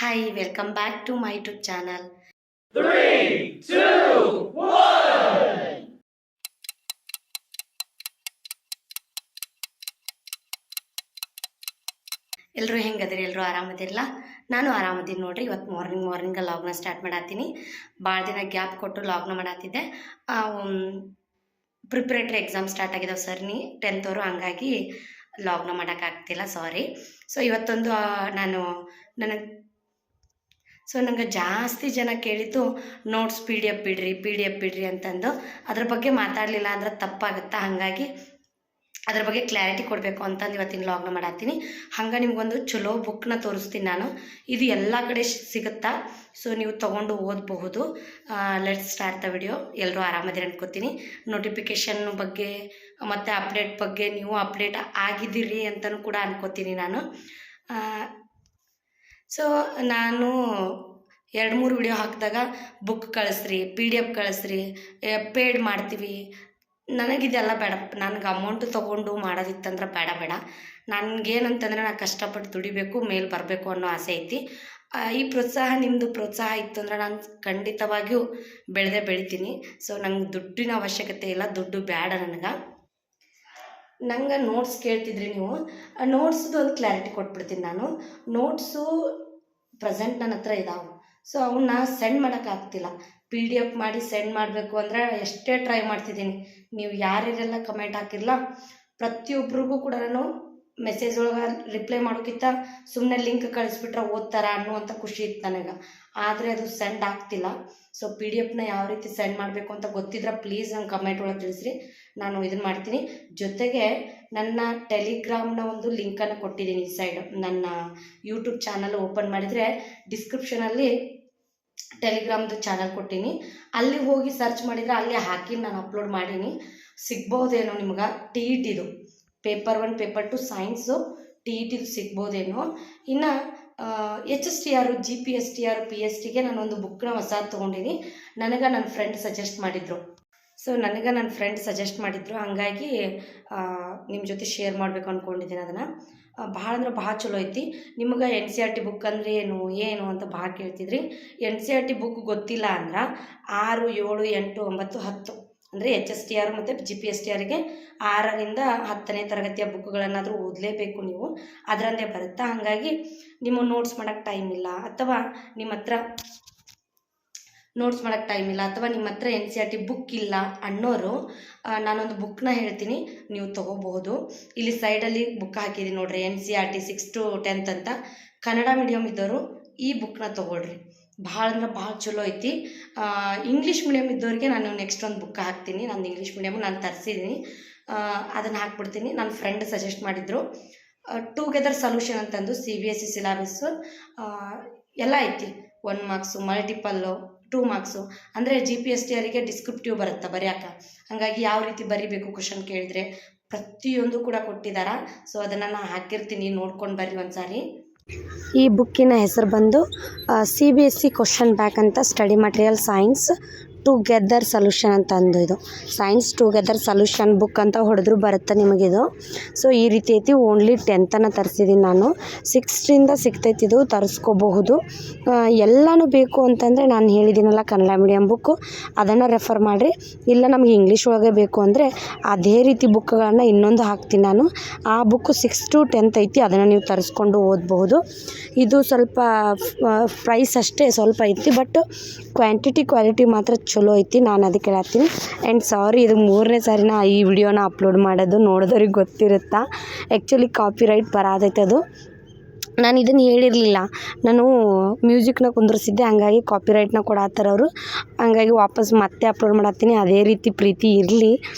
Hi, welcome back to my YouTube channel. 3, 2, 1. ಎಲ್ಲರೂ ಹೆಂಗದಿರಿ? ಎಲ್ಲರೂ ಆರಾಮದಿರಲ್ಲ? ನಾನು ಆರಾಮದೀನಿ ನೋಡ್ರಿ. ಇವತ್ತು ಮಾರ್ನಿಂಗ್ ಲಾಗ್ನ ಸ್ಟಾರ್ಟ್ ಮಾಡತ್ತೀನಿ. ಭಾಳ ದಿನ ಗ್ಯಾಪ್ ಕೊಟ್ಟು ಲಾಗ್ನ ಮಾಡತ್ತಿದ್ದೆ. ಪ್ರಿಪ್ರೇಟರಿ ಎಕ್ಸಾಮ್ ಸ್ಟಾರ್ಟ್ ಆಗಿದಾವೆ ಸರ್ನಿ 10th ಅವರು, ಹಂಗಾಗಿ ಲಾಗ್ನ ಮಾಡೋಕ್ಕಾಗ್ತಿಲ್ಲ, ಸಾರಿ. ಸೊ ಇವತ್ತೊಂದು ನನಗೆ ಜಾಸ್ತಿ ಜನ ಕೇಳಿದ್ದು ನೋಟ್ಸ್ ಪಿ ಡಿ ಎಫ್ ಬಿಡ್ರಿ ಅಂತಂದು. ಅದ್ರ ಬಗ್ಗೆ ಮಾತಾಡಲಿಲ್ಲ ಅಂದ್ರೆ ತಪ್ಪಾಗುತ್ತಾ, ಹಾಗಾಗಿ ಅದ್ರ ಬಗ್ಗೆ ಕ್ಲಾರಿಟಿ ಕೊಡಬೇಕು ಅಂತಂದು ಇವತ್ತಿನ ಲಾಗ್ನ ಮಾಡತ್ತೀನಿ. ಹಂಗೆ ನಿಮ್ಗೊಂದು ಚಲೋ ಬುಕ್ನ ತೋರಿಸ್ತೀನಿ ನಾನು. ಇದು ಎಲ್ಲ ಕಡೆ ಸಿಗುತ್ತಾ, ಸೊ ನೀವು ತೊಗೊಂಡು ಓದಬಹುದು. Let's start the video. ಎಲ್ಲರೂ ಆರಾಮದಿರಿ ಅನ್ಕೋತೀನಿ. ನೋಟಿಫಿಕೇಷನ್ ಬಗ್ಗೆ ಮತ್ತು ಅಪ್ಡೇಟ್ ಬಗ್ಗೆ ನೀವು ಅಪ್ಡೇಟ್ ಆಗಿದ್ದೀರಿ ಅಂತಲೂ ಕೂಡ ಅನ್ಕೋತೀನಿ ನಾನು. ಸೊ ನಾನು 2-3 ವಿಡಿಯೋ ಹಾಕಿದಾಗ ಬುಕ್ ಕಳಿಸ್ರಿ, PDF ಕಳಿಸ್ರಿ, ಪೇಡ್ ಮಾಡ್ತೀವಿ. ನನಗಿದೆಲ್ಲ ಬೇಡ. ನನಗೆ ಅಮೌಂಟ್ ತೊಗೊಂಡು ಮಾಡೋದಿತ್ತಂದ್ರೆ ಬೇಡ. ನನಗೇನಂತಂದರೆ ನಾನು ಕಷ್ಟಪಟ್ಟು ದುಡಿಬೇಕು, ಮೇಲೆ ಬರಬೇಕು ಅನ್ನೋ ಆಸೆ ಐತಿ. ಈ ಪ್ರೋತ್ಸಾಹ ನಿಮ್ಮದು ಪ್ರೋತ್ಸಾಹ ಇತ್ತು ಅಂದ್ರೆ ನಾನು ಖಂಡಿತವಾಗಿಯೂ ಬೆಳಿತೀನಿ. ಸೊ ನಂಗೆ ದುಡ್ಡಿನ ಅವಶ್ಯಕತೆ ಇಲ್ಲ, ದುಡ್ಡು ಬೇಡ ನಂಗೆ ನೋಟ್ಸ್ ಕೇಳ್ತಿದ್ರಿ ನೀವು. ನೋಟ್ಸ್ದು ಒಂದು ಕ್ಲಾರಿಟಿ ಕೊಟ್ಬಿಡ್ತೀನಿ ನಾನು. ನೋಟ್ಸು ಪ್ರೆಸೆಂಟ್ ನನ್ನ ಹತ್ರ ಇದಾವೆ. ಸೊ ಅವನ್ನ ಸೆಂಡ್ ಮಾಡೋಕ್ಕಾಗ್ತಿಲ್ಲ. PDF ಮಾಡಿ ಸೆಂಡ್ ಮಾಡಬೇಕು ಅಂದರೆ ಎಷ್ಟೇ ಟ್ರೈ ಮಾಡ್ತಿದ್ದೀನಿ. ನೀವು ಯಾರಿಗೆಲ್ಲ ಕಮೆಂಟ್ ಹಾಕಿರಲ್ಲ, ಪ್ರತಿಯೊಬ್ಬರಿಗೂ ಕೂಡ ನಾನು ಮೆಸೇಜ್ ಒಳಗೆ ರಿಪ್ಲೈ ಮಾಡೋಕ್ಕಿಂತ ಸುಮ್ಮನೆ ಲಿಂಕ್ ಕಳಿಸ್ಬಿಟ್ರೆ ಓದ್ತಾರ ಅನ್ನುವಂಥ ಖುಷಿ ಇತ್ತು ನನಗೆ. ಆದರೆ ಅದು ಸೆಂಡ್ ಆಗ್ತಿಲ್ಲ. ಸೊ PDFನ ಯಾವ ರೀತಿ ಸೆಂಡ್ ಮಾಡಬೇಕು ಅಂತ ಗೊತ್ತಿದ್ರೆ ಪ್ಲೀಸ್ ನಂಗೆ ಕಮೆಂಟ್ ಒಳಗೆ ತಿಳಿಸ್ರಿ, ನಾನು ಇದನ್ನು ಮಾಡ್ತೀನಿ. ಜೊತೆಗೆ ನನ್ನ ಟೆಲಿಗ್ರಾಮ್ನ ಒಂದು ಲಿಂಕನ್ನು ಕೊಟ್ಟಿದ್ದೀನಿ ಈ ಸೈಡ್. ನನ್ನ ಯೂಟ್ಯೂಬ್ ಚಾನಲ್ ಓಪನ್ ಮಾಡಿದರೆ ಡಿಸ್ಕ್ರಿಪ್ಷನಲ್ಲಿ ಟೆಲಿಗ್ರಾಮ್ದು ಚಾನಲ್ ಕೊಟ್ಟೀನಿ. ಅಲ್ಲಿ ಹೋಗಿ ಸರ್ಚ್ ಮಾಡಿದರೆ ಅಲ್ಲಿ ಹಾಕಿ ನಾನು ಅಪ್ಲೋಡ್ ಮಾಡೀನಿ. ಸಿಗ್ಬೋದೇನೋ ನಿಮ್ಗೆ TETದು ಪೇಪರ್ 1 ಪೇಪರ್ 2 ಸೈನ್ಸು TETದು ಸಿಗ್ಬೋದೇನೋ. ಇನ್ನು HSTR GPSTR PSTಗೆ ನಾನೊಂದು ಬುಕ್ನ ಹೊಸ ತೊಗೊಂಡಿನಿ. ನನಗೆ ನನ್ನ ಫ್ರೆಂಡ್ ಸಜೆಸ್ಟ್ ಮಾಡಿದ್ರು. ಹಂಗಾಗಿ ನಿಮ್ಮ ಜೊತೆ ಶೇರ್ ಮಾಡಬೇಕು ಅಂದ್ಕೊಂಡಿದ್ದೀನಿ ಅದನ್ನು. ಭಾಳ ಅಂದ್ರೆ ಭಾಳ ಚಲೋ ಐತಿ. ನಿಮಗೆ NCERT ಬುಕ್ ಅಂದರೆ ಏನು ಅಂತ ಭಾಳ ಕೇಳ್ತಿದ್ರಿ. NCERT ಬುಕ್ ಗೊತ್ತಿಲ್ಲ ಅಂದ್ರೆ 6, 7, 8, 9, 10 ಅಂದರೆ HSTR ಮತ್ತು GPSTRಗೆ 6ರಿಂದ 10ನೇ ತರಗತಿಯ ಬುಕ್ಗಳನ್ನಾದರೂ ಓದಲೇಬೇಕು ನೀವು. ಅದರಲ್ಲೇ ಬರುತ್ತಾ. ಹಾಗಾಗಿ ನಿಮ್ಮ ನೋಟ್ಸ್ ಮಾಡೋಕ್ಕೆ ಟೈಮ್ ಇಲ್ಲ, ಅಥವಾ ನಿಮ್ಮ ಹತ್ರ NCERT ಬುಕ್ ಇಲ್ಲ ಅನ್ನೋರು, ನಾನೊಂದು ಬುಕ್ನ ಹೇಳ್ತೀನಿ, ನೀವು ತೊಗೋಬಹುದು. ಇಲ್ಲಿ ಸೈಡಲ್ಲಿ ಬುಕ್ ಹಾಕಿದ್ದೀನಿ ನೋಡ್ರಿ, NCERT 6 to 10th ಅಂತ. ಕನ್ನಡ ಮೀಡಿಯಮ್ ಇದ್ದವರು ಈ ಬುಕ್ನ ತೊಗೊಳ್ರಿ. ಭಾಳ ಅಂದ್ರೆ ಭಾಳ ಚಲೋ ಐತಿ. ಇಂಗ್ಲೀಷ್ ಮೀಡಿಯಮ್ ಇದ್ದವ್ರಿಗೆ ನಾನು ನೆಕ್ಸ್ಟ್ ಒಂದು ಬುಕ್ ಹಾಕ್ತೀನಿ. ನಂದು ಇಂಗ್ಲೀಷ್ ಮೀಡಿಯಮ್ ನಾನು ತರಿಸಿದ್ದೀನಿ, ಅದನ್ನು ಹಾಕ್ಬಿಡ್ತೀನಿ. ನನ್ನ ಫ್ರೆಂಡ್ ಸಜೆಸ್ಟ್ ಮಾಡಿದರು. ಟುಗೆದರ್ ಸೊಲ್ಯೂಷನ್ ಅಂತಂದು CBSE ಸಿಲೆಬಸ್ಸು ಎಲ್ಲ ಐತಿ. 1 ಮಾರ್ಕ್ಸು, ಮಲ್ಟಿಪಲ್ಲು, 2 ಮಾರ್ಕ್ಸು. ಅಂದರೆ GPSTRಗೆ ಡಿಸ್ಕ್ರಿಪ್ಟಿವ್ ಬರುತ್ತೆ ಬರೆಯೋಕೆ. ಹಾಗಾಗಿ ಯಾವ ರೀತಿ ಬರಿಬೇಕು ಕ್ವಶನ್ ಕೇಳಿದರೆ ಪ್ರತಿಯೊಂದು ಕೂಡ ಕೊಟ್ಟಿದ್ದಾರೆ. ಸೊ ಅದನ್ನು ನಾನು ಹಾಕಿರ್ತೀನಿ, ನೋಡ್ಕೊಂಡು ಬರ್ರಿ ಒಂದ್ಸಾರಿ. ಈ ಬುಕ್ಕಿನ ಹೆಸರು ಬಂದು CBSE ಕ್ವಶನ್ ಬ್ಯಾಕ್ ಅಂತ, study material science together solution ಅಂತ ಅಂದು. ಇದು ಸೈನ್ಸ್ ಟುಗೆದರ್ ಸೊಲ್ಯೂಷನ್ ಬುಕ್ ಅಂತ ಹೊಡೆದ್ರು ಬರುತ್ತೆ ನಿಮಗಿದು. ಸೊ ಈ ರೀತಿ ಐತಿ. ಓನ್ಲಿ 10th ತರಿಸಿದ್ದೀನಿ ನಾನು. 6ರಿಂದ ಸಿಗ್ತೈತಿ, ಇದು ತರಿಸ್ಕೋಬಹುದು. ಎಲ್ಲನೂ ಬೇಕು ಅಂತಂದರೆ ನಾನು ಹೇಳಿದ್ದೀನಲ್ಲ ಕನ್ನಡ ಮೀಡಿಯಮ್ ಬುಕ್ಕು, ಅದನ್ನು ರೆಫರ್ ಮಾಡಿರಿ. ಇಲ್ಲ ನಮಗೆ ಇಂಗ್ಲೀಷ್ ಒಳಗೆ ಬೇಕು ಅಂದರೆ ಅದೇ ರೀತಿ ಬುಕ್ಗಳನ್ನು ಇನ್ನೊಂದು ಹಾಕ್ತೀನಿ ನಾನು. ಆ ಬುಕ್ಕು 6 to 10th ಐತಿ, ಅದನ್ನು ನೀವು ತರಿಸ್ಕೊಂಡು ಓದಬಹುದು. ಇದು ಸ್ವಲ್ಪ ಪ್ರೈಸ್ ಅಷ್ಟೇ ಸ್ವಲ್ಪ ಐತಿ, ಬಟ್ ಕ್ವಾಲಿಟಿ ಮಾತ್ರ ಚಲೋ ಐತಿ. ನಾನು ಅದಕ್ಕೆ ಹೇಳತ್ತೀನಿ. ಆ್ಯಂಡ್ ಸಾರಿ, ಇದು 3ನೇ ಸಾರಿ ನಾ ಈ ವಿಡಿಯೋನ ಅಪ್ಲೋಡ್ ಮಾಡೋದು. ನೋಡಿದವ್ರಿಗೆ ಗೊತ್ತಿರುತ್ತಾ, ಆ್ಯಕ್ಚುಲಿ ಕಾಪಿರೈಟ್ ಬರೋದೈತೆ ಅದು. ನಾನು ಇದನ್ನು ಹೇಳಿರಲಿಲ್ಲ, ನಾನು ಮ್ಯೂಸಿಕ್ನ ಕುಂದ್ರಿಸಿದ್ದೆ, ಹಂಗಾಗಿ ಕಾಪಿರೈಟ್ನ ಕೊಡತ್ತಾರ ಅವರು. ಹಂಗಾಗಿ ವಾಪಸ್ ಮತ್ತೆ ಅಪ್ಲೋಡ್ ಮಾಡತ್ತೀನಿ. ಅದೇ ರೀತಿ ಪ್ರೀತಿ ಇರಲಿ.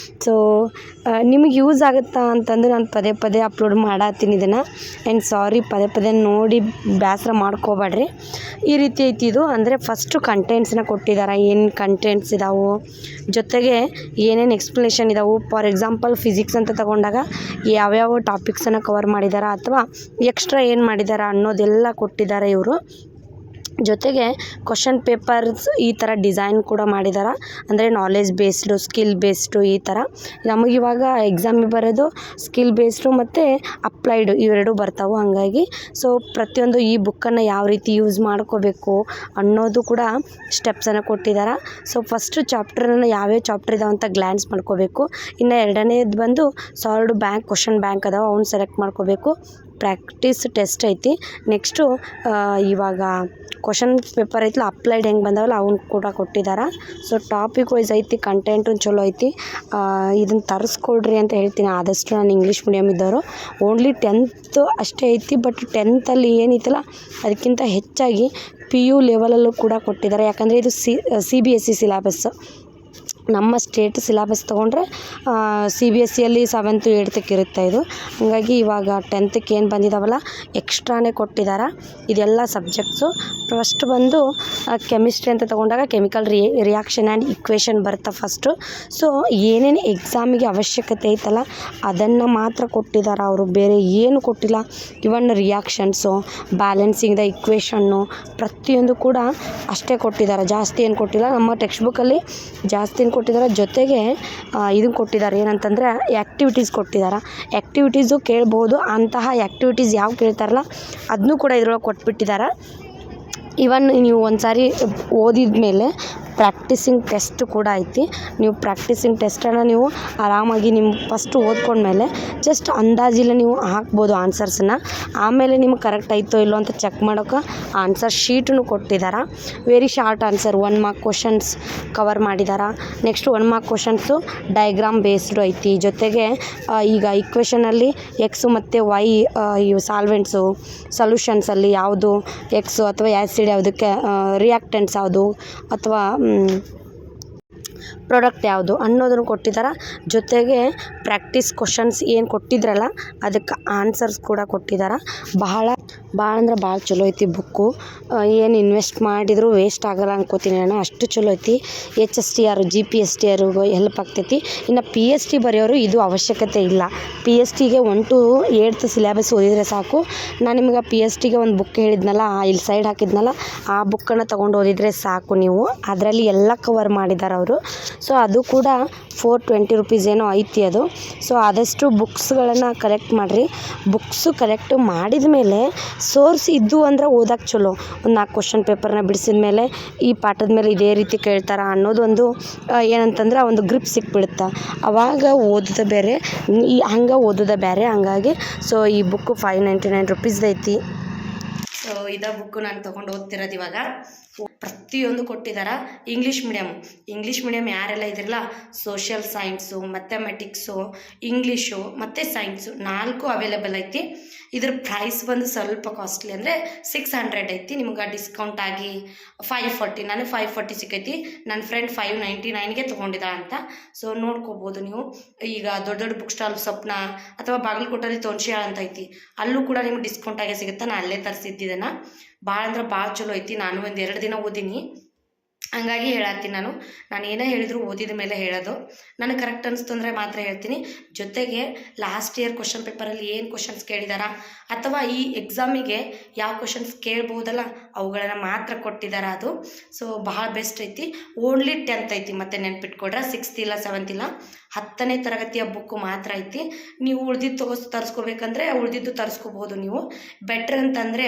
ಸೊ ನಿಮಗೆ ಯೂಸ್ ಆಗುತ್ತಾ ಅಂತಂದು ನಾನು ಪದೇ ಅಪ್ಲೋಡ್ ಮಾಡತ್ತೀನಿ ಇದನ್ನು. ಆ್ಯಂಡ್ ಸಾರಿ, ಪದೇ ನೋಡಿ ಬೇಸರ ಮಾಡ್ಕೋಬೇಡ್ರಿ. ಈ ರೀತಿ ಐತಿ ಇದು. ಅಂದರೆ ಫಸ್ಟು ಕಂಟೆಂಟ್ಸ್ನ ಕೊಟ್ಟಿದ್ದಾರೆ, ಏನು ಕಂಟೆಂಟ್ಸ್ ಇದಾವೆ, ಜೊತೆಗೆ ಏನೇನು ಎಕ್ಸ್ಪ್ಲನೇಷನ್ ಇದಾವೆ. ಫಾರ್ ಎಕ್ಸಾಂಪಲ್ ಫಿಸಿಕ್ಸ್ ಅಂತ ತಗೊಂಡಾಗ ಯಾವ್ಯಾವ ಟಾಪಿಕ್ಸನ್ನು ಕವರ್ ಮಾಡಿದ್ದಾರೆ, ಅಥವಾ ಎಕ್ಸ್ಟ್ರಾ ಏನು ಮಾಡಿದ್ದಾರೆ ಅನ್ನೋದೆಲ್ಲ ಕೊಟ್ಟಿದ್ದಾರೆ ಇವರು. ಜೊತೆಗೆ ಕ್ವಶನ್ ಪೇಪರ್ಸ್ ಈ ಥರ ಡಿಸೈನ್ ಕೂಡ ಮಾಡಿದ್ದಾರೆ. ಅಂದರೆ ನಾಲೆಜ್ ಬೇಸ್ಡು, ಸ್ಕಿಲ್ ಬೇಸ್ಡು ಈ ಥರ. ನಮಗಿವಾಗ ಎಕ್ಸಾಮಿಗೆ ಬರೋದು ಸ್ಕಿಲ್ ಬೇಸ್ಡು ಮತ್ತು ಅಪ್ಲೈಡು ಇವೆರಡೂ ಬರ್ತಾವೆ. ಹಾಗಾಗಿ ಸೊ ಪ್ರತಿಯೊಂದು ಈ ಬುಕ್ಕನ್ನು ಯಾವ ರೀತಿ ಯೂಸ್ ಮಾಡ್ಕೋಬೇಕು ಅನ್ನೋದು ಕೂಡ ಸ್ಟೆಪ್ಸನ್ನು ಕೊಟ್ಟಿದ್ದಾರೆ. ಸೊ ಫಸ್ಟು ಚಾಪ್ಟರನ್ನು ಯಾವ್ಯಾವ ಚಾಪ್ಟರ್ ಇದಾವೆ ಅಂತ ಗ್ಲ್ಯಾನ್ಸ್ ಮಾಡ್ಕೋಬೇಕು. ಇನ್ನು ಎರಡನೇದು ಬಂದು ಸಾಲ್ಡ್ ಬ್ಯಾಂಕ್, ಕ್ವಶನ್ ಬ್ಯಾಂಕ್ ಅದಾವೆ, ಅವ್ನು ಸೆಲೆಕ್ಟ್ ಮಾಡ್ಕೋಬೇಕು. ಪ್ರಾಕ್ಟೀಸ್ ಟೆಸ್ಟ್ ಐತಿ. ನೆಕ್ಸ್ಟು ಇವಾಗ ಕ್ವಶನ್ ಪೇಪರ್ ಐತಲ್ಲ, ಅಪ್ಲೈಡ್ ಹೆಂಗೆ ಬಂದಾವಲ್ಲ ಅವ್ನು ಕೂಡ ಕೊಟ್ಟಿದ್ದಾರೆ. ಸೊ ಟಾಪಿಕ್ ವೈಸ್ ಐತಿ, ಕಂಟೆಂಟು ಚಲೋ ಐತಿ. ಇದನ್ನು ತರಿಸ್ಕೊಡ್ರಿ ಅಂತ ಹೇಳ್ತೀನಿ ಆದಷ್ಟು. ನಾನು ಇಂಗ್ಲೀಷ್ ಮೀಡಿಯಮ್ ಇದ್ದವರು ಓನ್ಲಿ 10th ಅಷ್ಟೇ ಐತಿ. ಬಟ್ 10th ಏನೈತಲ್ಲ ಅದಕ್ಕಿಂತ ಹೆಚ್ಚಾಗಿ PU ಲೆವೆಲಲ್ಲೂ ಕೂಡ ಕೊಟ್ಟಿದ್ದಾರೆ. ಯಾಕಂದರೆ ಇದು CBSE ಸಿಲೆಬಸ್. ನಮ್ಮ ಸ್ಟೇಟ್ ಸಿಲೆಬಸ್ ತೊಗೊಂಡ್ರೆ CBSEಯಲ್ಲಿ 7th 8th ಇರುತ್ತೆ ಇದು. ಹಾಗಾಗಿ ಇವಾಗ 10th ಏನು ಬಂದಿದ್ದಾವಲ್ಲ ಎಕ್ಸ್ಟ್ರಾನೇ ಕೊಟ್ಟಿದ್ದಾರೆ. ಇದೆಲ್ಲ ಸಬ್ಜೆಕ್ಟ್ಸು. ಫಸ್ಟ್ ಬಂದು ಕೆಮಿಸ್ಟ್ರಿ ಅಂತ ತೊಗೊಂಡಾಗ ಕೆಮಿಕಲ್ ರಿಯಾಕ್ಷನ್ ಆ್ಯಂಡ್ ಇಕ್ವೇಷನ್ ಬರುತ್ತೆ ಫಸ್ಟು. ಸೊ ಏನೇನು ಎಕ್ಸಾಮಿಗೆ ಅವಶ್ಯಕತೆ ಐತಲ್ಲ ಅದನ್ನು ಮಾತ್ರ ಕೊಟ್ಟಿದ್ದಾರೆ ಅವರು, ಬೇರೆ ಏನು ಕೊಟ್ಟಿಲ್ಲ. ಇವನ್ ರಿಯಾಕ್ಷನ್ಸು, ಬ್ಯಾಲೆನ್ಸಿಂಗ್ ದ ಇಕ್ವೇಷನ್ನು ಪ್ರತಿಯೊಂದು ಕೂಡ ಅಷ್ಟೇ ಕೊಟ್ಟಿದ್ದಾರೆ, ಜಾಸ್ತಿ ಏನು ಕೊಟ್ಟಿಲ್ಲ. ನಮ್ಮ ಟೆಕ್ಸ್ಟ್ ಬುಕ್ಕಲ್ಲಿ ಜಾಸ್ತಿ ಕೊಟ್ಟಿದ್ದಾರೆ. ಜೊತೆಗೆ ಇದನ್ನು ಕೊಟ್ಟಿದ್ದಾರೆ, ಏನಂತಂದರೆ ಆ್ಯಕ್ಟಿವಿಟೀಸ್ ಕೊಟ್ಟಿದ್ದಾರೆ. ಆ್ಯಕ್ಟಿವಿಟೀಸು ಕೇಳ್ಬೋದು. ಅಂತಹ ಆ್ಯಕ್ಟಿವಿಟೀಸ್ ಯಾವ ಕೇಳ್ತಾರಲ್ಲ ಅದನ್ನೂ ಕೂಡ ಇದ್ರೊಳಗೆ ಕೊಟ್ಬಿಟ್ಟಿದ್ದಾರೆ. ಇವನ್ ನೀವು ಒಂದು ಸಾರಿ ಓದಿದ ಮೇಲೆ ಪ್ರಾಕ್ಟೀಸಿಂಗ್ ಟೆಸ್ಟ್ ಕೂಡ ಐತಿ. ನೀವು ಪ್ರಾಕ್ಟೀಸಿಂಗ್ ಟೆಸ್ಟನ್ನು ನೀವು ಆರಾಮಾಗಿ ನಿಮ್ಮ ಫಸ್ಟು ಓದ್ಕೊಂಡ್ಮೇಲೆ ಜಸ್ಟ್ ಅಂದಾಜಿಲ್ಲ ನೀವು ಹಾಕ್ಬೋದು ಆನ್ಸರ್ಸನ್ನು. ಆಮೇಲೆ ನಿಮ್ಗೆ ಕರೆಕ್ಟ್ ಆಯಿತೋ ಇಲ್ಲೋ ಅಂತ ಚೆಕ್ ಮಾಡೋಕೆ ಆನ್ಸರ್ ಶೀಟನ್ನು ಕೊಟ್ಟಿದ್ದಾರೆ. Very short answer, 1 mark questions cover ಮಾಡಿದ್ದಾರೆ. Next 1 mark questions diagram based ಐತಿ. ಜೊತೆಗೆ ಈಗ ಇಕ್ವೇಷನಲ್ಲಿ ಎಕ್ಸು ಮತ್ತು ವೈ ಇವು ಸಾಲ್ವೆಂಟ್ಸು, ಸೊಲ್ಯೂಷನ್ಸಲ್ಲಿ ಯಾವುದು ಎಕ್ಸು ಅಥವಾ ಆ್ಯಸಿಡ್ ಯಾವುದಕ್ಕೆ, ರಿಯಾಕ್ಟೆಂಟ್ಸ್ ಯಾವುದು ಅಥವಾ ಪ್ರಾಡಕ್ಟ್ ಯಾವುದು ಅನ್ನೋದನ್ನು ಕೊಟ್ಟಿದ್ದಾರೆ. ಜೊತೆಗೆ ಪ್ರಾಕ್ಟೀಸ್ ಕ್ವಶನ್ಸ್ ಏನು ಕೊಟ್ಟಿದ್ರಲ್ಲ ಅದಕ್ಕೆ ಆನ್ಸರ್ಸ್ ಕೂಡ ಕೊಟ್ಟಿದ್ದಾರೆ. ಭಾಳ ಅಂದ್ರೆ ಭಾಳ ಚಲೋ ಐತಿ ಬುಕ್ಕು. ಏನು ಇನ್ವೆಸ್ಟ್ ಮಾಡಿದರೂ ವೇಸ್ಟ್ ಆಗಲ್ಲ ಅನ್ಕೋತೀನಿ ನಾನು, ಅಷ್ಟು ಚಲೋ ಐತಿ. HSTR GPSTR ಹೆಲ್ಪ್ ಆಗ್ತೈತಿ. ಇನ್ನು PST ಬರೆಯೋರು ಇದು ಅವಶ್ಯಕತೆ ಇಲ್ಲ. PSTಗೆ 1 to 8th ಸಿಲೆಬಸ್ ಓದಿದರೆ ಸಾಕು. ನಾನು ನಿಮಗೆ PSTಗೆ ಒಂದು ಬುಕ್ ಹೇಳಿದ್ನಲ್ಲ, ಇಲ್ಲಿ ಸೈಡ್ ಹಾಕಿದ್ನಲ್ಲ, ಆ ಬುಕ್ಕನ್ನು ತೊಗೊಂಡು ಓದಿದರೆ ಸಾಕು ನೀವು. ಅದರಲ್ಲಿ ಎಲ್ಲ ಕವರ್ ಮಾಡಿದ್ದಾರೆ ಅವರು. ಸೊ ಅದು ಕೂಡ 420 rupees ಏನೋ ಐತಿ ಅದು. ಸೊ ಆದಷ್ಟು ಬುಕ್ಸ್ಗಳನ್ನು ಕಲೆಕ್ಟ್ ಮಾಡಿರಿ. ಬುಕ್ಸು ಕಲೆಕ್ಟ್ ಮಾಡಿದ ಮೇಲೆ ಸೋರ್ಸ್ ಇದ್ದು ಅಂದ್ರೆ ಓದಕ್ಕೆ ಚಲೋ. ಒಂದು 4 ಕ್ವಶನ್ ಪೇಪರ್ನ ಬಿಡಿಸಿದ ಮೇಲೆ ಈ ಪಾಠದ ಮೇಲೆ ಇದೇ ರೀತಿ ಕೇಳ್ತಾರೆ ಅನ್ನೋದೊಂದು ಏನಂತಂದ್ರೆ ಒಂದು ಗ್ರಿಪ್ ಸಿಕ್ಬಿಡುತ್ತೆ. ಆವಾಗ ಓದೋದು ಬೇರೆ, ಹಂಗೆ ಓದೋದು ಬೇರೆ. ಹಂಗಾಗಿ ಸೊ ಈ ಬುಕ್ಕು 599 rupees ಐತಿ. ಸೊ ಇದೇ ಬುಕ್ಕು ನಾನು ತೊಗೊಂಡು ಓದ್ತಿರೋದು ಇವಾಗ. ಪ್ರತಿಯೊಂದು ಕೊಟ್ಟಿದ್ದಾರೆ. ಇಂಗ್ಲೀಷ್ ಮೀಡಿಯಮ್ ಯಾರೆಲ್ಲ ಇದ್ರಲ್ಲ, ಸೋಷಿಯಲ್ ಸೈನ್ಸು, ಮ್ಯಾಥಮೆಟಿಕ್ಸು, ಇಂಗ್ಲೀಷು ಮತ್ತು ಸೈನ್ಸು 4 ಅವೈಲೇಬಲ್ ಐತಿ. ಇದ್ರ ಪ್ರೈಸ್ ಬಂದು ಸ್ವಲ್ಪ ಕಾಸ್ಟ್ಲಿ, ಅಂದರೆ 600 ಐತಿ. ನಿಮ್ಗೆ ಡಿಸ್ಕೌಂಟ್ ಆಗಿ 540, ನನಗೆ 540 ಸಿಕ್ಕೈತಿ. ನನ್ನ ಫ್ರೆಂಡ್ 599ಗೆ ತೊಗೊಂಡಿದ್ದ ಅಂತ. ಸೊ ನೋಡ್ಕೋಬೋದು ನೀವು. ಈಗ ದೊಡ್ಡ ಬುಕ್ ಸ್ಟಾಲ್ ಸ್ವಪ್ನ ಅಥವಾ ಬಾಗಲಕೋಟಲ್ಲಿ ತೋನ್ಶಿಯಾಳ ಅಂತ ಐತಿ, ಅಲ್ಲೂ ಕೂಡ ನಿಮ್ಗೆ ಡಿಸ್ಕೌಂಟ್ ಆಗೇ ಸಿಗುತ್ತೆ. ನಾನು ಅಲ್ಲೇ ತರಿಸಿದ್ದಿದ್ದನ್ನು. ಭಾಳ ಅಂದ್ರೆ ಭಾಳ ಚಲೋ ಐತಿ. ನಾನು ಒಂದು 2 ದಿನ ಓದೀನಿ, ಹಂಗಾಗಿ ಹೇಳತ್ತೀನಿ ನಾನು ಏನೇ ಹೇಳಿದ್ರು ಓದಿದ ಮೇಲೆ ಹೇಳೋದು. ನನಗೆ ಕರೆಕ್ಟ್ ಅನಿಸ್ತಂದ್ರೆ ಮಾತ್ರ ಹೇಳ್ತೀನಿ. ಜೊತೆಗೆ ಲಾಸ್ಟ್ ಇಯರ್ ಕ್ವಶನ್ ಪೇಪರಲ್ಲಿ ಏನು ಕ್ವಶನ್ಸ್ ಕೇಳಿದಾರ ಅಥವಾ ಈ ಎಕ್ಸಾಮಿಗೆ ಯಾವ ಕ್ವಶನ್ಸ್ ಕೇಳ್ಬೋದಲ್ಲ ಅವುಗಳನ್ನು ಮಾತ್ರ ಕೊಟ್ಟಿದ್ದಾರೆ ಅದು. ಸೊ ಭಾಳ ಬೆಸ್ಟ್ ಐತಿ. ಓನ್ಲಿ 10th ಐತಿ, ಮತ್ತೆ ನೆನ್ಪಿಟ್ಕೊಡ್ರೆ 6th ಇಲ್ಲ 7th ಇಲ್ಲ, 10ನೇ ತರಗತಿಯ ಬುಕ್ಕು ಮಾತ್ರ ಐತಿ. ನೀವು ಉಳಿದಿದ್ದು ತರಿಸ್ಕೋಬೇಕಂದ್ರೆ ಉಳಿದಿದ್ದು ತರಿಸ್ಕೋಬೋದು ನೀವು. ಬೆಟ್ರ್ ಅಂತಂದರೆ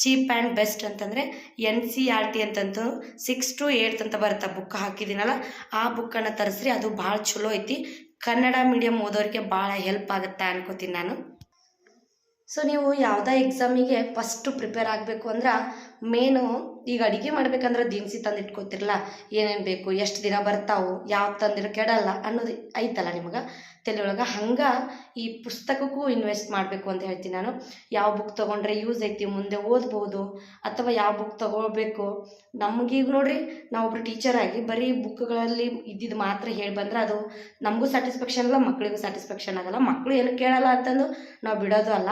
ಚೀಪ್ ಆ್ಯಂಡ್ ಬೆಸ್ಟ್ ಅಂತಂದರೆ NCERT ಅಂತಂದು 6th to 8th ಅಂತ ಬರುತ್ತೆ. ಬುಕ್ ಹಾಕಿದ್ದೀನಲ್ಲ ಆ ಬುಕ್ಕನ್ನು ತರಿಸ್ರಿ, ಅದು ಭಾಳ ಚಲೋ ಐತಿ. ಕನ್ನಡ ಮೀಡಿಯಮ್ ಓದೋರಿಗೆ ಭಾಳ ಹೆಲ್ಪ್ ಆಗುತ್ತೆ ಅನ್ಕೋತೀನಿ ನಾನು. ಸೊ ನೀವು ಯಾವುದೇ ಎಕ್ಸಾಮಿಗೆ ಫಸ್ಟು ಪ್ರಿಪೇರ್ ಆಗಬೇಕು ಅಂದ್ರೆ ಮೇನು ಈಗ ಅಡುಗೆ ಮಾಡ್ಬೇಕಂದ್ರೆ ದಿನಸಿ ತಂದು ಇಟ್ಕೋತಿರಲ್ಲ, ಏನೇನು ಬೇಕು, ಎಷ್ಟು ದಿನ ಬರ್ತಾವೆ, ಯಾವ್ದು ತಂದಿರೋ ಕೆಡಲ್ಲ ಅನ್ನೋದು ಐತಲ್ಲ ನಿಮಗೆ ತಲೆಯೊಳಗೆ. ಹಂಗೆ ಈ ಪುಸ್ತಕಕ್ಕೂ ಇನ್ವೆಸ್ಟ್ ಮಾಡಬೇಕು ಅಂತ ಹೇಳ್ತೀನಿ ನಾನು. ಯಾವ ಬುಕ್ ತೊಗೊಂಡ್ರೆ ಯೂಸ್ ಐತಿ, ಮುಂದೆ ಓದ್ಬೋದು, ಅಥವಾ ಯಾವ ಬುಕ್ ತೊಗೊಳ್ಬೇಕು. ನಮಗೀಗ ನೋಡ್ರಿ, ನಾವೊಬ್ರು ಟೀಚರ್ ಆಗಿ ಬರೀ ಬುಕ್ಗಳಲ್ಲಿ ಇದ್ದಿದ್ದು ಮಾತ್ರ ಹೇಳಿ ಬಂದ್ರೆ ಅದು ನಮಗೂ ಸ್ಯಾಟಿಸ್ಫ್ಯಾಕ್ಷನ್ ಅಲ್ಲ, ಮಕ್ಕಳಿಗೂ ಸ್ಯಾಟಿಸ್ಫ್ಯಾಕ್ಷನ್ ಆಗಲ್ಲ. ಮಕ್ಕಳು ಏನು ಕೇಳಲ್ಲ ಅಂತಂದು ನಾವು ಬಿಡೋದು ಅಲ್ಲ.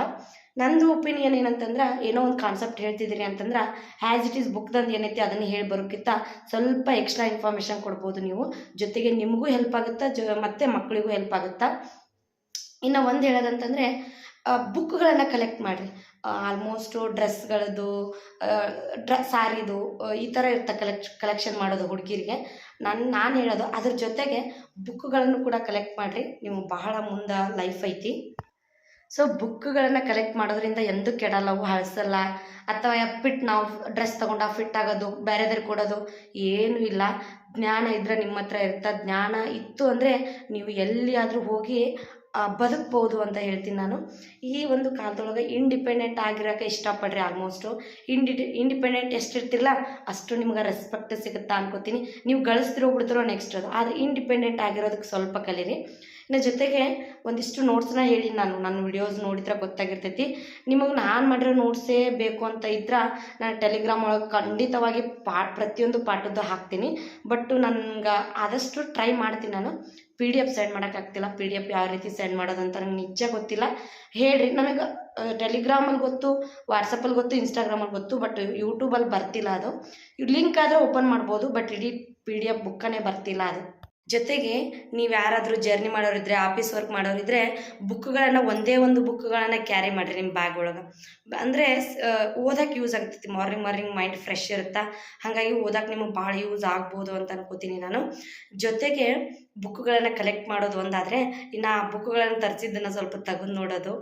ನಂದು ಒಪಿನಿಯನ್ ಏನಂತಂದ್ರೆ, ಏನೋ ಒಂದು ಕಾನ್ಸೆಪ್ಟ್ ಹೇಳ್ತಿದ್ದೀರಿ ಅಂತಂದ್ರೆ ಆ್ಯಸ್ ಇಟ್ ಈಸ್ ಬುಕ್ದಂದು ಏನೈತಿ ಅದನ್ನು ಹೇಳಿ ಬರೋಕ್ಕಿಂತ ಸ್ವಲ್ಪ ಎಕ್ಸ್ಟ್ರಾ ಇನ್ಫಾರ್ಮೇಷನ್ ಕೊಡ್ಬೋದು ನೀವು. ಜೊತೆಗೆ ನಿಮಗೂ ಹೆಲ್ಪ್ ಆಗುತ್ತೆ, ಮತ್ತು ಮಕ್ಕಳಿಗೂ ಹೆಲ್ಪ್ ಆಗುತ್ತೆ. ಇನ್ನು ಒಂದು ಹೇಳೋದಂತಂದರೆ ಬುಕ್ಗಳನ್ನು ಕಲೆಕ್ಟ್ ಮಾಡಿರಿ. ಆಲ್ಮೋಸ್ಟು ಡ್ರೆಸ್ಗಳದ್ದು, ಸ್ಯಾರಿದು, ಈ ಥರ ಕಲೆಕ್ಷನ್ ಮಾಡೋದು ಹುಡುಗಿರಿಗೆ. ನಾನು ಹೇಳೋದು ಅದ್ರ ಜೊತೆಗೆ ಬುಕ್ಗಳನ್ನು ಕೂಡ ಕಲೆಕ್ಟ್ ಮಾಡಿರಿ. ನೀವು ಬಹಳ ಮುಂದೆ ಲೈಫ್ ಐತಿ. ಸೊ ಬುಕ್ಗಳನ್ನು ಕಲೆಕ್ಟ್ ಮಾಡೋದ್ರಿಂದ ಎಂದೂ ಕೆಡಲ್ಲವು, ಹಳಸಲ್ಲ. ಅಥವಾ ನಾವು ಡ್ರೆಸ್ ತೊಗೊಂಡು ಫಿಟ್ ಆಗೋದು, ಬೇರೆದವ್ರಿಗೆ ಕೊಡೋದು ಏನೂ ಇಲ್ಲ. ಜ್ಞಾನ ಇದ್ದರೆ ನಿಮ್ಮ ಹತ್ರ ಇರುತ್ತೆ. ಜ್ಞಾನ ಇತ್ತು ಅಂದರೆ ನೀವು ಎಲ್ಲಿಯಾದರೂ ಹೋಗಿ ಬದುಕ್ಬೋದು ಅಂತ ಹೇಳ್ತೀನಿ ನಾನು. ಈ ಒಂದು ಕಾಲದೊಳಗೆ ಇಂಡಿಪೆಂಡೆಂಟ್ ಆಗಿರೋಕ್ಕೆ ಇಷ್ಟಪಡ್ರಿ. ಆಲ್ಮೋಸ್ಟು ಇಂಡಿಪೆಂಡೆಂಟ್ ಎಷ್ಟಿರ್ತಿರಲ್ಲ ಅಷ್ಟು ನಿಮ್ಗೆ ರೆಸ್ಪೆಕ್ಟ್ ಸಿಗುತ್ತಾ ಅನ್ಕೋತೀನಿ. ನೀವು ಗಳಿಸ್ತಿರೋ ಬಿಡ್ತಿರೋ ನೆಕ್ಸ್ಟ್ ಅದು. ಆದರೆ ಇಂಡಿಪೆಂಡೆಂಟ್ ಆಗಿರೋದಕ್ಕೆ ಸ್ವಲ್ಪ ಕಲೀರಿ. ಇನ್ನು ಜೊತೆಗೆ ಒಂದಿಷ್ಟು ನೋಟ್ಸ್ನ ಹೇಳಿ ನನ್ನ ವಿಡಿಯೋಸ್ ನೋಡಿದ್ರೆ ಗೊತ್ತಾಗಿರ್ತೈತಿ. ನಿಮಗೆ ನಾನು ಮಾಡಿರೋ ನೋಟ್ಸೇ ಬೇಕು ಅಂತ ಇದ್ರೆ ನಾನು ಟೆಲಿಗ್ರಾಮ್ ಒಳಗೆ ಖಂಡಿತವಾಗಿ ಪ್ರತಿಯೊಂದು ಪಾಠದ್ದು ಹಾಕ್ತೀನಿ. ಬಟ್ ನನಗೆ ಆದಷ್ಟು ಟ್ರೈ ಮಾಡ್ತೀನಿ. ನಾನು PDF ಸೆಂಡ್ ಮಾಡೋಕ್ಕಾಗ್ತಿಲ್ಲ. PDF ಯಾವ ರೀತಿ ಸೆಂಡ್ ಮಾಡೋದಂತ ನಂಗೆ ನಿಜ ಗೊತ್ತಿಲ್ಲ. ಹೇಳ್ರಿ. ನನಗೆ ಟೆಲಿಗ್ರಾಮಲ್ಲಿ ಗೊತ್ತು, ವಾಟ್ಸಪ್ಪಲ್ಲಿ ಗೊತ್ತು, ಇನ್ಸ್ಟಾಗ್ರಾಮಲ್ಲಿ ಗೊತ್ತು, ಬಟ್ ಯೂಟ್ಯೂಬಲ್ಲಿ ಬರ್ತಿಲ್ಲ ಅದು. ಲಿಂಕ್ ಆದರೆ ಓಪನ್ ಮಾಡ್ಬೋದು, ಬಟ್ ಇಡೀ PDF ಬುಕ್ಕನೇ ಬರ್ತಿಲ್ಲ ಅದು. ಜೊತೆಗೆ ನೀವು ಯಾರಾದರೂ ಜರ್ನಿ ಮಾಡೋರಿದ್ರೆ, ಆಫೀಸ್ ವರ್ಕ್ ಮಾಡೋರಿದ್ರೆ ಬುಕ್ಗಳನ್ನು ಒಂದೇ ಒಂದು ಬುಕ್ಗಳನ್ನು ಕ್ಯಾರಿ ಮಾಡಿರಿ ನಿಮ್ಮ ಬ್ಯಾಗ್ ಒಳಗೆ. ಅಂದರೆ ಓದಕ್ಕೆ ಯೂಸ್ ಆಗ್ತೈತಿ. ಮಾರ್ನಿಂಗ್ ಮೈಂಡ್ ಫ್ರೆಶ್ ಇರುತ್ತೆ. ಹಾಗಾಗಿ ಓದಕ್ಕೆ ನಿಮಗೆ ಭಾಳ ಯೂಸ್ ಆಗ್ಬೋದು ಅಂತ ಅನ್ಕೋತೀನಿ ನಾನು. ಜೊತೆಗೆ ಬುಕ್ಗಳನ್ನು ಕಲೆಕ್ಟ್ ಮಾಡೋದು ಒಂದಾದರೆ, ಇನ್ನು ಆ ಬುಕ್ಗಳನ್ನು ತರಿಸಿದ್ದನ್ನು ಸ್ವಲ್ಪ ತೆಗೆದು ನೋಡೋದು,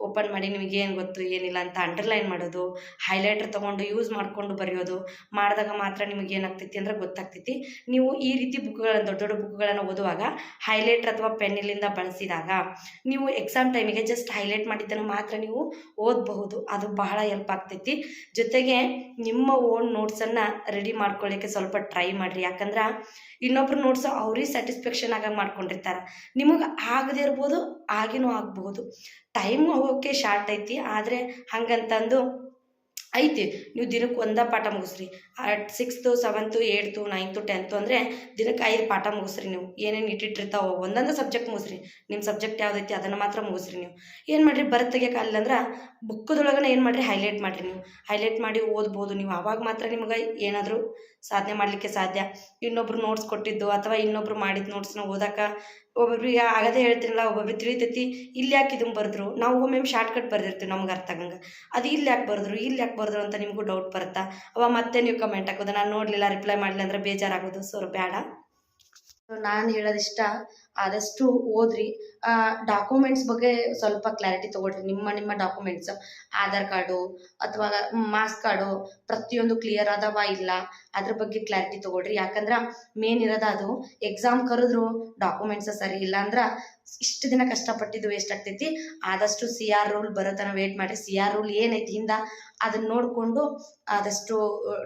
ಓಪನ್ ಮಾಡಿ ನಿಮಗೇನು ಗೊತ್ತು ಏನಿಲ್ಲ ಅಂತ ಅಂಡರ್ಲೈನ್ ಮಾಡೋದು, ಹೈಲೈಟರ್ ತೊಗೊಂಡು ಯೂಸ್ ಮಾಡಿಕೊಂಡು ಬರೆಯೋದು ಮಾಡಿದಾಗ ಮಾತ್ರ ನಿಮಗೆ ಏನಾಗ್ತೈತಿ ಅಂದ್ರೆ ಗೊತ್ತಾಗ್ತೈತಿ. ನೀವು ಈ ರೀತಿ ಬುಕ್ಗಳನ್ನು, ದೊಡ್ಡ ದೊಡ್ಡ ಬುಕ್ಗಳನ್ನು ಓದುವಾಗ ಹೈಲೈಟರ್ ಅಥವಾ ಪೆನ್ನಿಲಿಂದ ಬಳಸಿದಾಗ ನೀವು ಎಕ್ಸಾಮ್ ಟೈಮಿಗೆ ಜಸ್ಟ್ ಹೈಲೈಟ್ ಮಾಡಿದ್ದನ್ನು ಮಾತ್ರ ನೀವು ಓದಬಹುದು. ಅದು ಬಹಳ ಹೆಲ್ಪ್ ಆಗ್ತೈತಿ. ಜೊತೆಗೆ ನಿಮ್ಮ ಓನ್ ನೋಟ್ಸನ್ನು ರೆಡಿ ಮಾಡ್ಕೊಳ್ಳಿಕ್ಕೆ ಸ್ವಲ್ಪ ಟ್ರೈ ಮಾಡಿರಿ. ಯಾಕಂದ್ರೆ ಇನ್ನೊಬ್ರು ನೋಟ್ಸ್ ಅವ್ರಿಗೆ ಸ್ಯಾಟಿಸ್ಫ್ಯಾಕ್ಷನ್ ಆಗಿ ಮಾಡ್ಕೊಂಡಿರ್ತಾರೆ. ನಿಮಗೆ ಆಗದೇ ಇರ್ಬೋದು, ಆಗಿನೂ ಆಗಬಹುದು. ಟೈಮು ಓಕೆ ಶಾರ್ಟ್ ಐತಿ, ಆದರೆ ಹಂಗಂತಂದು ಐತಿ ನೀವು ದಿನಕ್ಕೆ ಒಂದೇ ಪಾಠ ಮುಗಿಸ್ರಿ. 6th 7th 8th 9th 10th ಅಂದರೆ ದಿನಕ್ಕೆ 5 ಪಾಠ ಮುಗಿಸ್ರಿ. ನೀವು ಏನೇನು ಇಟ್ಟಿರ್ತಾವೋ ಒಂದೊಂದು ಸಬ್ಜೆಕ್ಟ್ ಮುಗಿಸ್ರಿ. ನಿಮ್ಮ ಸಬ್ಜೆಕ್ಟ್ ಯಾವುದೈತಿ ಅದನ್ನು ಮಾತ್ರ ಮುಗಿಸ್ರಿ. ನೀವು ಏನು ಮಾಡಿರಿ, ಬರೆದು ತೆಗಿಯೋಕ್ಕಾಗಲ್ಲ ಅಂದ್ರೆ ಬುಕ್ಕದೊಳಗನೆ ಏನು ಮಾಡಿರಿ, ಹೈಲೈಟ್ ಮಾಡಿರಿ. ನೀವು ಹೈಲೈಟ್ ಮಾಡಿ ಓದ್ಬೋದು. ನೀವು ಆವಾಗ ಮಾತ್ರ ನಿಮ್ಗೆ ಏನಾದರೂ ಸಾಧನೆ ಮಾಡಲಿಕ್ಕೆ ಸಾಧ್ಯ. ಇನ್ನೊಬ್ರು ನೋಟ್ಸ್ ಕೊಟ್ಟಿದ್ದು ಅಥವಾ ಇನ್ನೊಬ್ರು ಮಾಡಿದ ನೋಟ್ಸ್ನ ಓದೋಕೆ ಒಬ್ಬೊಬ್ರಿಗೆ ಆಗದೇ ಹೇಳ್ತೀನಲ್ಲ, ಒಬ್ಬೊಬ್ರಿಗೆ ತಿಳಿತೈತಿ ಇಲ್ಲಿ ಯಾಕೆ ಇದನ್ನು ಬರೆದ್ರು. ನಾವು ಒಮ್ಮೆ ಶಾರ್ಟ್ಕಟ್ ಬರೆದಿರ್ತೀವಿ ನಮ್ಗೆ ಅರ್ಥ ಆಗಂಗೆ. ಅದು ಇಲ್ಲಿ ಯಾಕೆ ಬರೆದ್ರು ಅಂತ ನಿಮಗೂ ಡೌಟ್ ಬರುತ್ತಾ. ಅವ ಮತ್ತೆ ನೀವು ಕಮೆಂಟ್ ಹಾಕೋದು, ನಾನು ನೋಡಲಿಲ್ಲ, ರಿಪ್ಲೈ ಮಾಡಲಿಲ್ಲ ಅಂದರೆ ಬೇಜಾರಾಗೋದು. ಸೊ ಬೇಡ. ನಾನು ಹೇಳೋದಿಷ್ಟ, ಆದಷ್ಟು ಓದ್ರಿ. ಡಾಕ್ಯುಮೆಂಟ್ಸ್ ಬಗ್ಗೆ ಸ್ವಲ್ಪ ಕ್ಲಾರಿಟಿ ತೊಗೊಳ್ರಿ. ನಿಮ್ಮ ಡಾಕ್ಯುಮೆಂಟ್ಸ್, ಆಧಾರ್ ಕಾರ್ಡು ಅಥವಾ ಮಾರ್ಕ್ಸ್ ಕಾರ್ಡು ಪ್ರತಿಯೊಂದು ಕ್ಲಿಯರ್ ಅದಾವ ಇಲ್ಲ ಅದ್ರ ಬಗ್ಗೆ ಕ್ಲಾರಿಟಿ ತೊಗೊಳ್ರಿ. ಯಾಕಂದ್ರೆ ಮೇನ್ ಇರೋದು ಅದು. ಎಕ್ಸಾಮ್ ಕರೆದ್ರು ಡಾಕ್ಯುಮೆಂಟ್ಸ್ ಸರಿ ಇಲ್ಲ ಅಂದ್ರೆ ಇಷ್ಟು ದಿನ ಕಷ್ಟಪಟ್ಟಿದ್ದು ವೇಸ್ಟ್ ಆಗ್ತೈತಿ. ಆದಷ್ಟು CR ರೂಲ್ ಬರೋ ತನಕ ವೇಟ್ ಮಾಡಿರಿ. CR ರೂಲ್ ಏನೈತಿ ಹಿಂದೆ ಅದನ್ನು ನೋಡಿಕೊಂಡು ಆದಷ್ಟು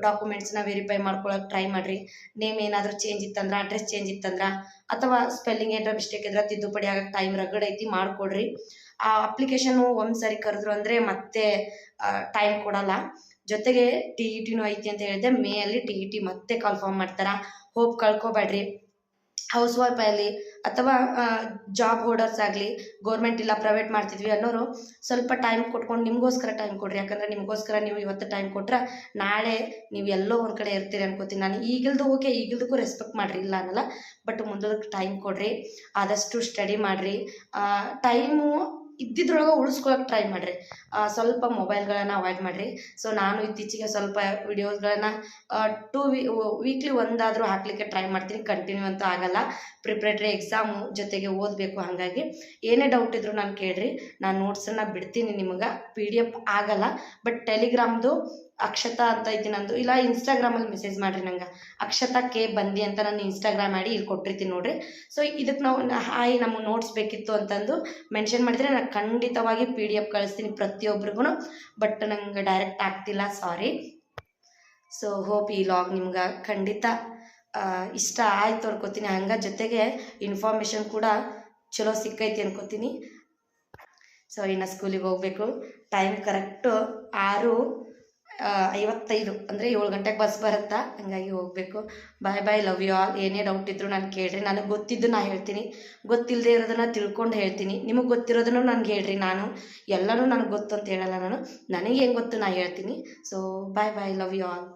ಡಾಕ್ಯುಮೆಂಟ್ಸ್ನ ವೆರಿಫೈ ಮಾಡ್ಕೊಳಕ್ಕೆ ಟ್ರೈ ಮಾಡಿರಿ. ನೇಮ್ ಏನಾದರೂ ಚೇಂಜ್ ಇತ್ತಂದ್ರೆ, ಅಡ್ರೆಸ್ ಚೇಂಜ್ ಇತ್ತಂದ್ರೆ, ಅಥವಾ ಸ್ಪೆಲ್ಲಿಂಗ್ ಏನಾರ ಮಿಸ್ಟೇಕ್ ಇದ್ರೆ ತಿದ್ದುಪಡಿ ಆಗಕ್ಕೆ ಟೈಮ್ ರಗಡ್ ಐತಿ, ಮಾಡಿಕೊಡ್ರಿ. ಆ ಅಪ್ಲಿಕೇಶನು ಒಂದು ಸರಿ ಕರೆದ್ರು ಅಂದರೆ ಮತ್ತೆ ಟೈಮ್ ಕೊಡಲ್ಲ. ಜೊತೆಗೆ TETನೂ ಐತಿ ಅಂತ ಹೇಳಿದೆ. ಮೇಯಲ್ಲಿ TET ಮತ್ತೆ ಕನ್ಫರ್ಮ್ ಮಾಡ್ತಾರೆ. ಹೋಪ್ ಕಳ್ಕೊಬೇಡ್ರಿ. ಹೌಸ್ ವೈಫ್ ಆಗಲಿ ಅಥವಾ ಜಾಬ್ ಹೋಲ್ಡರ್ಸ್ ಆಗಲಿ, ಗೌರ್ಮೆಂಟ್ ಇಲ್ಲ ಪ್ರೈವೇಟ್ ಮಾಡ್ತಿದ್ವಿ ಅನ್ನೋರು ಸ್ವಲ್ಪ ಟೈಮ್ ಕೊಟ್ಕೊಂಡು ನಿಮಗೋಸ್ಕರ ಟೈಮ್ ಕೊಡ್ರಿ. ಯಾಕಂದರೆ ನಿಮಗೋಸ್ಕರ ನೀವು ಇವತ್ತು ಟೈಮ್ ಕೊಟ್ರೆ ನಾಳೆ ನೀವು ಎಲ್ಲೋ ಒಂದು ಕಡೆ ಇರ್ತೀರಿ ಅನ್ಕೋತೀನಿ ನಾನು. ಈಗಿಲ್ದಕ್ಕೂ ರೆಸ್ಪೆಕ್ಟ್ ಮಾಡಿರಿ, ಇಲ್ಲ ಅನ್ನಲ್ಲ. ಬಟ್ ಮುಂದೋದಕ್ಕೆ ಟೈಮ್ ಕೊಡ್ರಿ. ಆದಷ್ಟು ಸ್ಟಡಿ ಮಾಡಿರಿ. ಟೈಮು ಇದ್ದಿದ್ರೊಳಗೆ ಉಳಿಸ್ಕೊಳಕ್ಕೆ ಟ್ರೈ ಮಾಡಿರಿ. ಸ್ವಲ್ಪ ಮೊಬೈಲ್ಗಳನ್ನು ಅವಾಯ್ಡ್ ಮಾಡಿರಿ. ಸೊ ನಾನು ಇತ್ತೀಚೆಗೆ ಸ್ವಲ್ಪ ವಿಡಿಯೋಸ್ಗಳನ್ನು ವೀಕ್ಲಿ ಒಂದಾದರೂ ಹಾಕಲಿಕ್ಕೆ ಟ್ರೈ ಮಾಡ್ತೀನಿ. ಕಂಟಿನ್ಯೂ ಅಂತೂ ಆಗಲ್ಲ. ಪ್ರಿಪ್ರೇಟರಿ ಎಕ್ಸಾಮು ಜೊತೆಗೆ ಓದಬೇಕು. ಹಾಗಾಗಿ ಏನೇ ಡೌಟ್ ಇದ್ದರೂ ನಾನು ಕೇಳಿರಿ. ನಾನು ನೋಟ್ಸನ್ನು ಬಿಡ್ತೀನಿ. ನಿಮಗೆ PDF ಆಗಲ್ಲ. ಬಟ್ ಟೆಲಿಗ್ರಾಮ್ದು ಅಕ್ಷತಾ ಅಂತ ಐತಿ ನಂದು, ಇಲ್ಲ ಇನ್ಸ್ಟಾಗ್ರಾಮಲ್ಲಿ ಮೆಸೇಜ್ ಮಾಡಿರಿ ನಂಗೆ. ಅಕ್ಷತಾ K ಬಂದಿ ಅಂತ ನಾನು ಇನ್ಸ್ಟಾಗ್ರಾಮ್ ID ಇಲ್ಲಿ ಕೊಟ್ಟಿರ್ತೀನಿ ನೋಡಿರಿ. ಸೊ ಇದಕ್ಕೆ ನಾವು ಹಾಯ್ ನಮಗೆ ನೋಟ್ಸ್ ಬೇಕಿತ್ತು ಅಂತಂದು ಮೆನ್ಷನ್ ಮಾಡಿದರೆ ನಾನು ಖಂಡಿತವಾಗಿ PDF ಕಳಿಸ್ತೀನಿ ಪ್ರತಿಯೊಬ್ರಿಗೂ. ಬಟ್ ನಂಗೆ ಡೈರೆಕ್ಟ್ ಆಗ್ತಿಲ್ಲ, ಸಾರಿ. ಸೊ ಹೋಪ್ ಈ ಲಾಗ್ ನಿಮ್ಗೆ ಖಂಡಿತ ಇಷ್ಟ ಆಯ್ತು ಅನ್ಕೋತೀನಿ. ಹಂಗೆ ಜೊತೆಗೆ ಇನ್ಫಾರ್ಮೇಷನ್ ಕೂಡ ಚಲೋ ಸಿಕ್ಕೈತಿ ಅನ್ಕೋತೀನಿ. ಸೊ ಇನ್ನು ಸ್ಕೂಲಿಗೆ ಹೋಗಬೇಕು. ಟೈಮ್ ಕರೆಕ್ಟು 6:55 ಅಂದರೆ 7 ಗಂಟೆಗೆ ಬಸ್ ಬರುತ್ತಾ. ಹಂಗಾಗಿ ಹೋಗಬೇಕು. ಬಾಯ್. Love you all. ಏನೇ ಡೌಟ್ ಇದ್ದರೂ ನಾನು ಕೇಳ್ರಿ. ನನಗೆ ಗೊತ್ತಿದ್ದು ನಾನು ಹೇಳ್ತೀನಿ, ಗೊತ್ತಿಲ್ಲದೆ ಇರೋದನ್ನು ತಿಳ್ಕೊಂಡು ಹೇಳ್ತೀನಿ. ನಿಮಗೆ ಗೊತ್ತಿರೋದನ್ನು ನನಗೆ ಹೇಳ್ರಿ. ನಾನು ಎಲ್ಲನೂ ನನಗೆ ಗೊತ್ತು ಅಂತ ಹೇಳಲ್ಲ. ನನಗೆ ಏನು ಗೊತ್ತು ನಾನು ಹೇಳ್ತೀನಿ. So bye. Love you all.